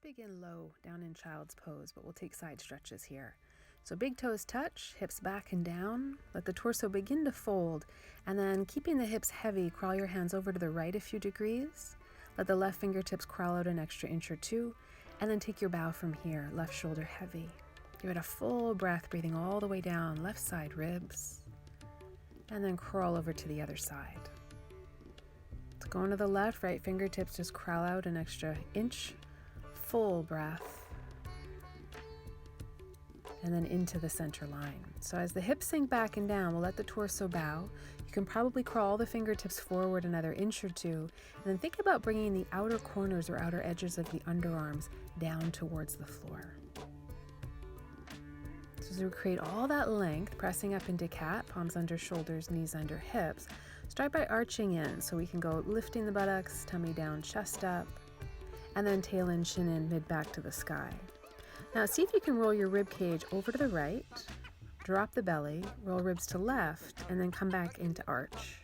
begin low down in child's pose, but we'll take side stretches here. So big toes touch, hips back and down. Let the torso begin to fold, and then keeping the hips heavy, crawl your hands over to the right a few degrees. Let the left fingertips crawl out an extra inch or two, and then take your bow from here, left shoulder heavy. Give it a full breath, breathing all the way down, left side ribs, and then crawl over to the other side. So going to the left, right fingertips just crawl out an extra inch, full breath, and then into the center line. So as the hips sink back and down, we'll let the torso bow. You can probably crawl the fingertips forward another inch or two, and then think about bringing the outer corners or outer edges of the underarms down towards the floor. So as we create all that length, pressing up into cat, palms under shoulders, knees under hips, start by arching in, so we can go lifting the buttocks, tummy down, chest up, and then tail in, chin in, mid back to the sky. Now see if you can roll your rib cage over to the right, drop the belly, roll ribs to left, and then come back into arch.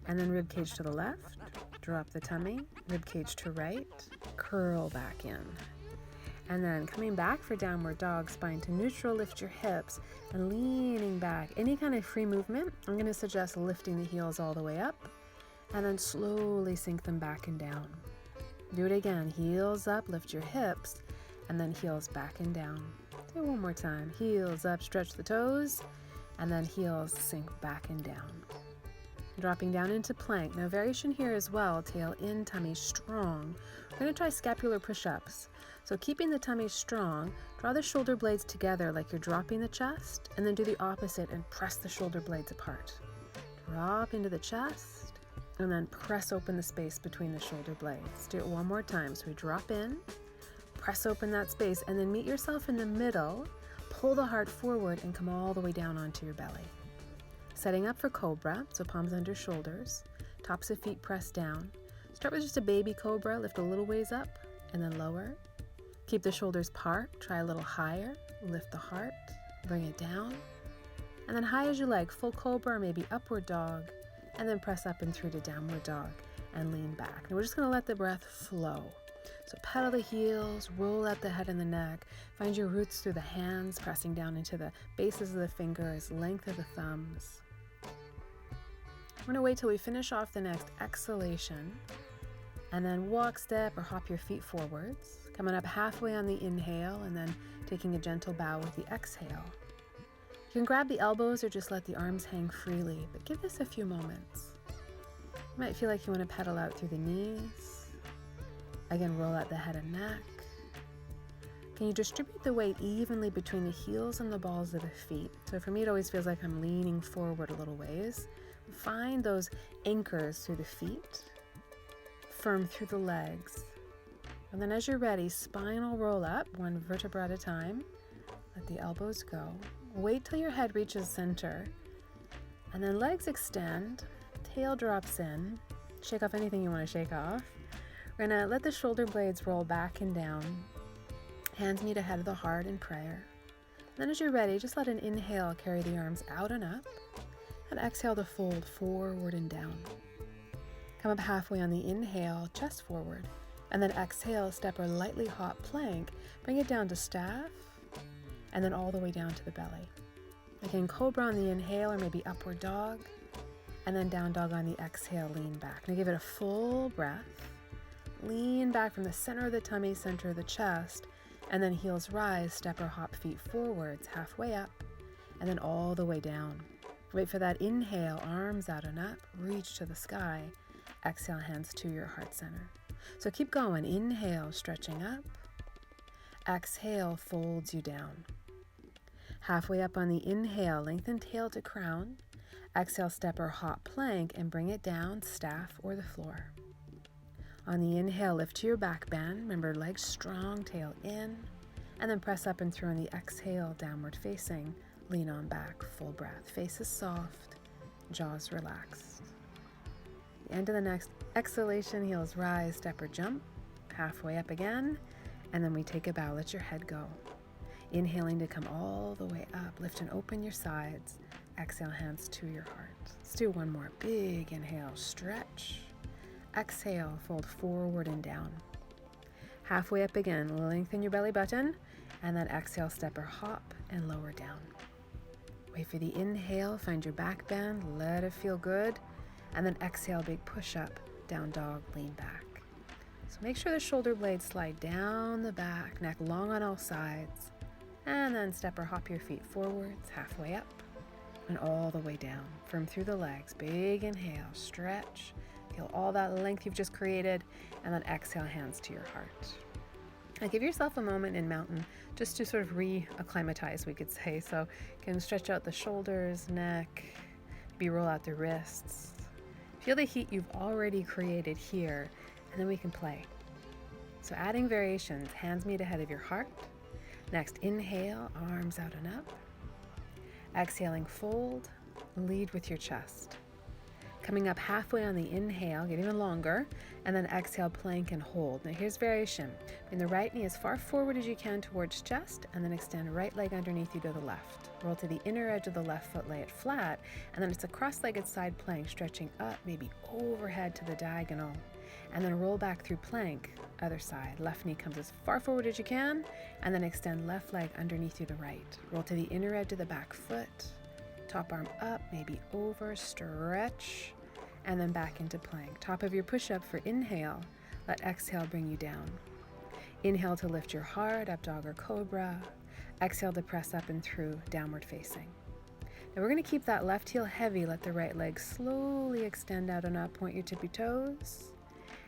And then rib cage to the left, drop the tummy, rib cage to right, curl back in. And then coming back for downward dog, spine to neutral, lift your hips, and leaning back. Any kind of free movement, I'm going to suggest lifting the heels all the way up, and then slowly sink them back and down. Do it again, heels up, lift your hips, and then heels back and down. Do it one more time. Heels up, stretch the toes, and then heels sink back and down. Dropping down into plank. Now variation here as well, tail in, tummy strong. We're going to try scapular push-ups. So keeping the tummy strong, draw the shoulder blades together like you're dropping the chest, and then do the opposite and press the shoulder blades apart. Drop into the chest, and then press open the space between the shoulder blades. Do it one more time. So we drop in, press open that space, and then meet yourself in the middle, pull the heart forward, and come all the way down onto your belly. Setting up for Cobra, so palms under shoulders, tops of feet pressed down. Start with just a baby Cobra, lift a little ways up, and then lower. Keep the shoulders parked, try a little higher, lift the heart, bring it down, and then high as you like, full Cobra or maybe upward dog, and then press up and through to downward dog and lean back. And we're just going to let the breath flow. So pedal the heels, roll out the head and the neck, find your roots through the hands, pressing down into the bases of the fingers, length of the thumbs. We're going to wait till we finish off the next exhalation, and then walk, step, or hop your feet forwards, coming up halfway on the inhale, and then taking a gentle bow with the exhale. You can grab the elbows or just let the arms hang freely, but give this a few moments. You might feel like you want to pedal out through the knees. Again, roll out the head and neck. Can you distribute the weight evenly between the heels and the balls of the feet? So for me, it always feels like I'm leaning forward a little ways. Find those anchors through the feet, firm through the legs. And then as you're ready, spinal roll up, one vertebra at a time. Let the elbows go. Wait till your head reaches center. And then legs extend, tail drops in. Shake off anything you want to shake off. We're going to let the shoulder blades roll back and down. Hands meet ahead of the heart in prayer. Then as you're ready, just let an inhale carry the arms out and up, and exhale to fold forward and down. Come up halfway on the inhale, chest forward, and then exhale, step or lightly hop plank. Bring it down to staff, and then all the way down to the belly. Again, Cobra on the inhale or maybe upward dog, and then down dog on the exhale, lean back. Now give it a full breath. Lean back from the center of the tummy, center of the chest, and then heels rise, step or hop feet forwards, halfway up, and then all the way down. Wait for that inhale, arms out and up, reach to the sky. Exhale, hands to your heart center. So keep going. Inhale, stretching up. Exhale, folds you down. Halfway up on the inhale, lengthen tail to crown. Exhale, step or hop plank and bring it down, staff or the floor. On the inhale, lift to your back bend. Remember, legs strong, tail in. And then press up and through on the exhale, downward facing. Lean on back, full breath. Face is soft, jaws relaxed. The end of the next exhalation, heels rise, step or jump. Halfway up again. And then we take a bow, let your head go. Inhaling to come all the way up. Lift and open your sides. Exhale, hands to your heart. Let's do one more. Big inhale, stretch. Exhale, fold forward and down. Halfway up again, lengthen your belly button, and then exhale, step or hop, and lower down. Wait for the inhale, find your back bend, let it feel good, and then exhale, big push-up, down dog, lean back. So make sure the shoulder blades slide down the back, neck long on all sides, and then step or hop your feet forwards, halfway up, and all the way down. Firm through the legs, big inhale, stretch, feel all that length you've just created, and then exhale, hands to your heart. Now give yourself a moment in mountain just to sort of re-acclimatize, we could say. So you can stretch out the shoulders, neck, maybe roll out the wrists. Feel the heat you've already created here, and then we can play. So adding variations, hands meet ahead of your heart. Next, inhale, arms out and up. Exhaling, fold, lead with your chest. Coming up halfway on the inhale, get even longer, and then exhale, plank and hold. Now here's variation. Bring the right knee as far forward as you can towards chest, and then extend right leg underneath you to the left. Roll to the inner edge of the left foot, lay it flat, and then it's a cross-legged side plank, stretching up, maybe overhead to the diagonal, and then roll back through plank, other side. Left knee comes as far forward as you can, and then extend left leg underneath you to right. Roll to the inner edge of the back foot, top arm up, maybe over, stretch, and then back into plank. Top of your push-up for inhale, let exhale bring you down. Inhale to lift your heart, up dog or cobra. Exhale to press up and through, downward facing. Now we're gonna keep that left heel heavy, let the right leg slowly extend out and up, point your tippy toes,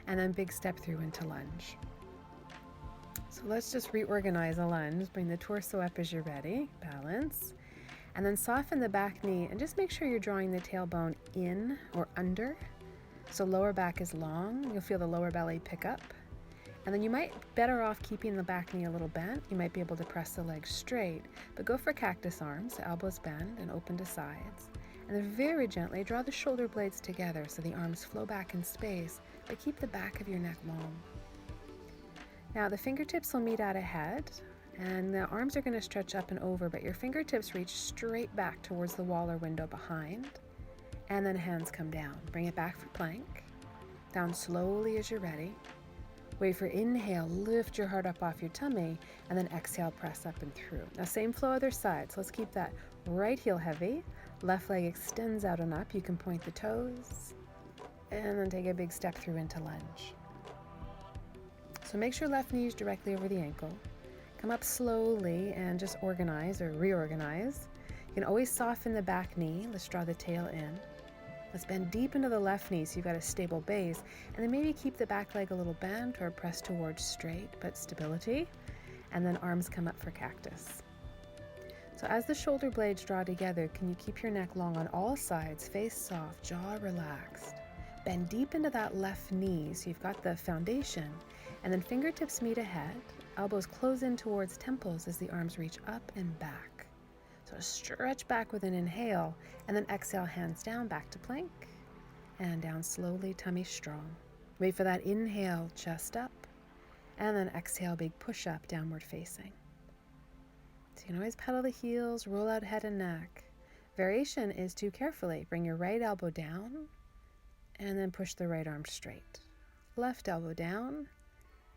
and then big step through into lunge. So let's just reorganize a lunge. Bring the torso up as you're ready, balance. And then soften the back knee and just make sure you're drawing the tailbone in or under. So lower back is long. You'll feel the lower belly pick up. And then you might better off keeping the back knee a little bent. You might be able to press the legs straight, but go for cactus arms, elbows bend and open to sides. And then very gently draw the shoulder blades together so the arms flow back in space, but keep the back of your neck long. Now the fingertips will meet out ahead, and the arms are going to stretch up and over, but your fingertips reach straight back towards the wall or window behind, and then hands come down. Bring it back for plank, down slowly as you're ready. Wait for inhale, lift your heart up off your tummy, and then exhale, press up and through. Now same flow other side, so let's keep that right heel heavy, left leg extends out and up, you can point the toes, and then take a big step through into lunge. So make sure left knee is directly over the ankle. Come up slowly and just organize or reorganize. You can always soften the back knee. Let's draw the tail in. Let's bend deep into the left knee so you've got a stable base. And then maybe keep the back leg a little bent or press towards straight, but stability. And then arms come up for cactus. So as the shoulder blades draw together, can you keep your neck long on all sides, face soft, jaw relaxed. Bend deep into that left knee so you've got the foundation. And then fingertips meet ahead. Elbows close in towards temples as the arms reach up and back. So stretch back with an inhale, and then exhale, hands down, back to plank, and down slowly, tummy strong. Wait for that inhale, chest up, and then exhale, big push up, downward facing. So you can always pedal the heels, roll out head and neck. Variation is to carefully bring your right elbow down, and then push the right arm straight. Left elbow down,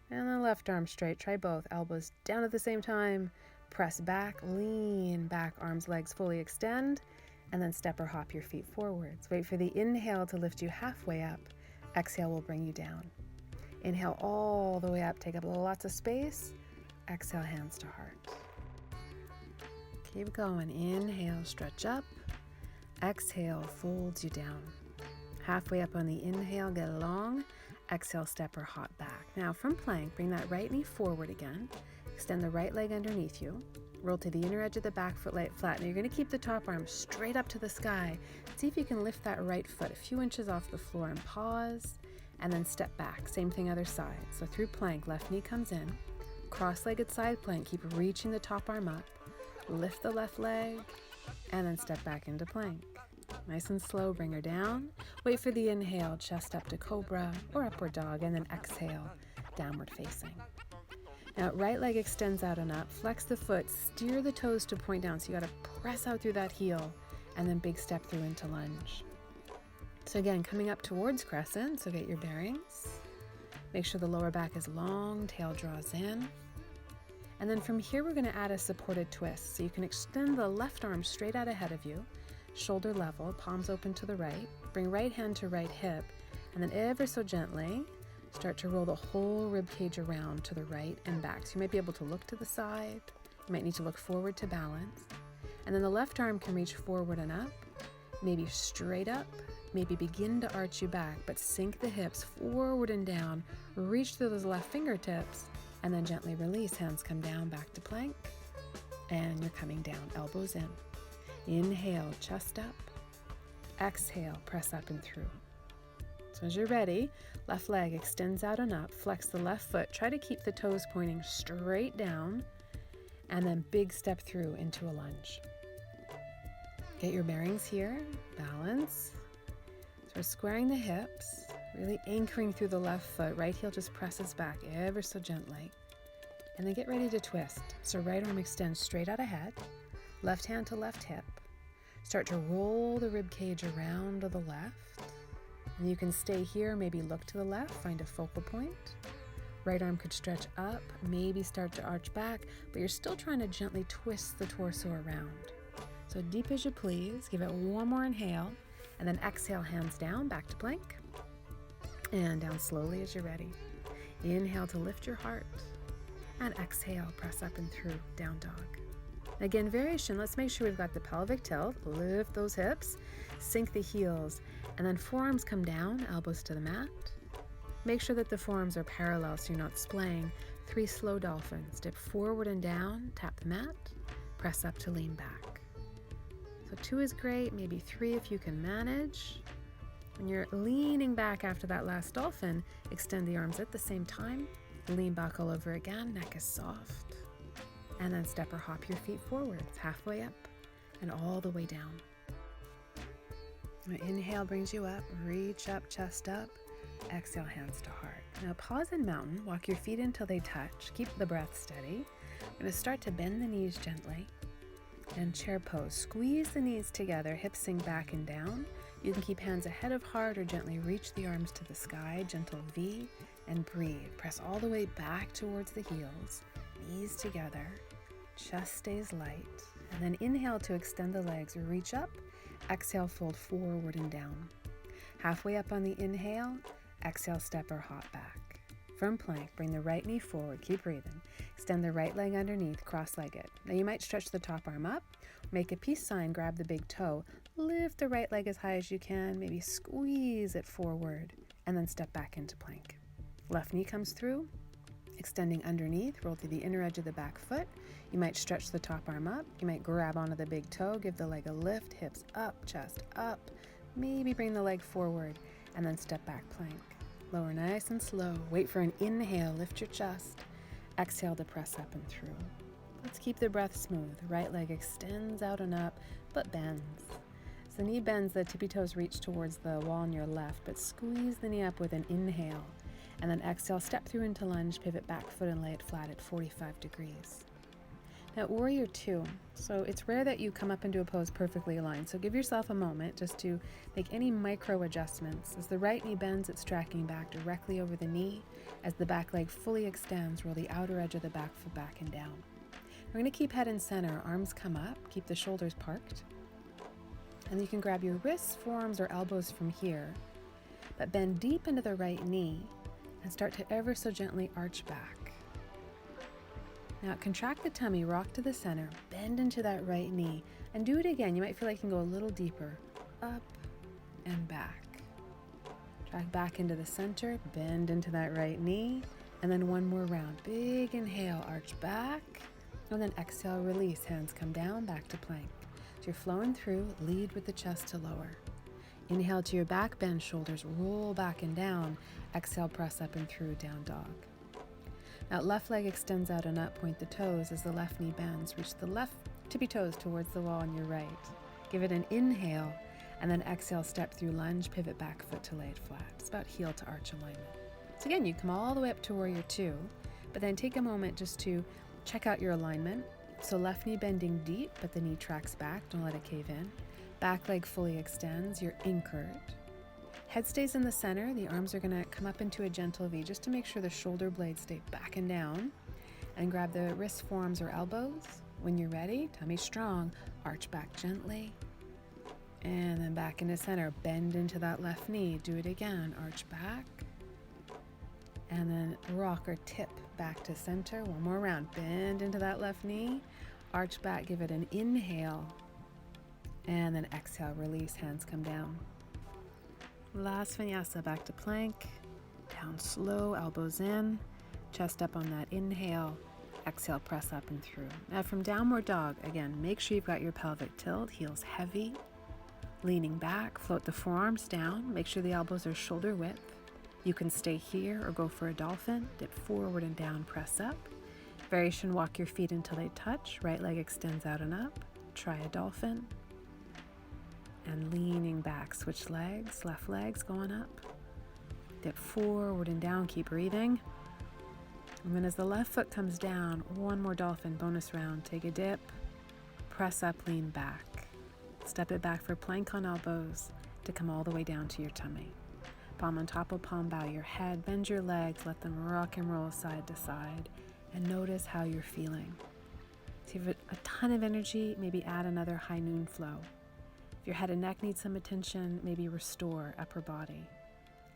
and then left arm straight. Try both. Elbows down at the same time. Press back, lean back, arms, legs fully extend, and then step or hop your feet forwards. Wait for the inhale to lift you halfway up. Exhale will bring you down. Inhale all the way up. Take up lots of space. Exhale, hands to heart. Keep going. Inhale, stretch up. Exhale, folds you down. Halfway up on the inhale, get long. Exhale, step or hop back. Now from plank, bring that right knee forward again. Extend the right leg underneath you. Roll to the inner edge of the back foot, lay it flat. Now you're going to keep the top arm straight up to the sky. See if you can lift that right foot a few inches off the floor and pause, and then step back. Same thing other side. So through plank, left knee comes in. Cross-legged side plank, keep reaching the top arm up. Lift the left leg, and then step back into plank. Nice and slow, bring her down. Wait for the inhale, chest up to cobra or upward dog, and then exhale, downward facing. Now, right leg extends out and up. Flex the foot, steer the toes to point down. So you gotta press out through that heel, and then big step through into lunge. So again, coming up towards crescent, so get your bearings. Make sure the lower back is long, tail draws in. And then from here, we're going to add a supported twist. So you can extend the left arm straight out ahead of you, shoulder level, palms open to the right. Bring right hand to right hip, and then ever so gently, start to roll the whole rib cage around to the right and back. So you might be able to look to the side. You might need to look forward to balance. And then the left arm can reach forward and up, maybe straight up, maybe begin to arch you back, but sink the hips forward and down, reach through those left fingertips, and then gently release. Hands come down, back to plank, and you're coming down, elbows in. Inhale, chest up. Exhale, press up and through. So as you're ready, left leg extends out and up, flex the left foot, try to keep the toes pointing straight down, and then big step through into a lunge. Get your bearings here, balance. Start squaring the hips, really anchoring through the left foot. Right heel just presses back ever so gently. And then get ready to twist. So right arm extends straight out ahead, left hand to left hip. Start to roll the rib cage around to the left. And you can stay here, maybe look to the left, find a focal point. Right arm could stretch up, maybe start to arch back, but you're still trying to gently twist the torso around. So deep as you please, give it one more inhale, and then exhale, hands down, back to plank, and down slowly as you're ready. Inhale to lift your heart, and exhale, press up and through, down dog. Again, variation, let's make sure we've got the pelvic tilt, lift those hips, sink the heels, and then forearms come down, elbows to the mat. Make sure that the forearms are parallel so you're not splaying. 3 slow dolphins, dip forward and down, tap the mat, press up to lean back. So 2 is great, maybe 3 if you can manage. When you're leaning back after that last dolphin, extend the arms at the same time, lean back all over again, neck is soft. And then step or hop your feet forward, halfway up and all the way down. Inhale brings you up, reach up, chest up, exhale, hands to heart. Now pause in mountain, walk your feet until they touch, keep the breath steady. We're going to start to bend the knees gently. And chair pose, squeeze the knees together, hips sink back and down. You can keep hands ahead of heart or gently reach the arms to the sky, gentle V, and breathe. Press all the way back towards the heels, knees together, chest stays light. And then inhale to extend the legs, reach up, exhale, fold forward and down. Halfway up on the inhale, exhale, step or hop back. From plank, bring the right knee forward, keep breathing. Extend the right leg underneath, cross-legged. Now you might stretch the top arm up, make a peace sign, grab the big toe, lift the right leg as high as you can, maybe squeeze it forward, and then step back into plank. Left knee comes through, extending underneath, roll through the inner edge of the back foot. You might stretch the top arm up, you might grab onto the big toe, give the leg a lift, hips up, chest up, maybe bring the leg forward, and then step back plank. Lower nice and slow. Wait for an inhale, lift your chest. Exhale to press up and through. Let's keep the breath smooth. Right leg extends out and up, but bends. So knee bends, the tippy toes reach towards the wall on your left, but squeeze the knee up with an inhale. And then exhale, step through into lunge, pivot back foot and lay it flat at 45 degrees. Now, warrior 2. So it's rare that you come up into a pose perfectly aligned. So give yourself a moment just to make any micro adjustments. As the right knee bends, it's tracking back directly over the knee. As the back leg fully extends, roll the outer edge of the back foot back and down. We're going to keep head in center. Arms come up, keep the shoulders parked. And you can grab your wrists, forearms, or elbows from here. But bend deep into the right knee and start to ever so gently arch back. Now contract the tummy, rock to the center, bend into that right knee, and do it again. You might feel like you can go a little deeper, up and back. Track back into the center, bend into that right knee, and then one more round. Big inhale, arch back, and then exhale, release. Hands come down, back to plank. So you're flowing through, lead with the chest to lower. Inhale to your back, bend shoulders, roll back and down. Exhale, press up and through, down dog. Now left leg extends out and up, point the toes as the left knee bends. Reach the left tippy toes towards the wall on your right. Give it an inhale, and then exhale, step through lunge, pivot back foot to lay it flat. It's about heel to arch alignment. So again, you come all the way up to warrior 2, but then take a moment just to check out your alignment. So left knee bending deep, but the knee tracks back, don't let it cave in. Back leg fully extends, you're anchored. Head stays in the center. The arms are going to come up into a gentle V just to make sure the shoulder blades stay back and down. And grab the wrists, forearms, or elbows. When you're ready, tummy strong, arch back gently. And then back into center. Bend into that left knee. Do it again. Arch back. And then rock or tip back to center. One more round. Bend into that left knee. Arch back. Give it an inhale. And then exhale. Release. Hands come down. Last vinyasa. Back to plank. Down slow. Elbows in. Chest up on that inhale. Exhale. Press up and through. Now from downward dog, again, make sure you've got your pelvic tilt. Heels heavy. Leaning back. Float the forearms down. Make sure the elbows are shoulder width. You can stay here or go for a dolphin. Dip forward and down. Press up. Variation, walk your feet until they touch. Right leg extends out and up. Try a dolphin. And leaning back. Switch legs. Left leg's going up. Dip forward and down. Keep breathing. And then as the left foot comes down, one more dolphin, bonus round. Take a dip. Press up, lean back. Step it back for plank on elbows to come all the way down to your tummy. Palm on top of palm, bow your head, bend your legs, let them rock and roll side to side, and notice how you're feeling. So if you have a ton of energy, maybe add another high noon flow. If your head and neck need some attention, maybe restore upper body.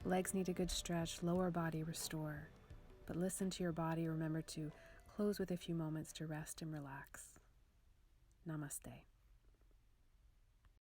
Legs need a good stretch, lower body restore. But listen to your body. Remember to close with a few moments to rest and relax. Namaste.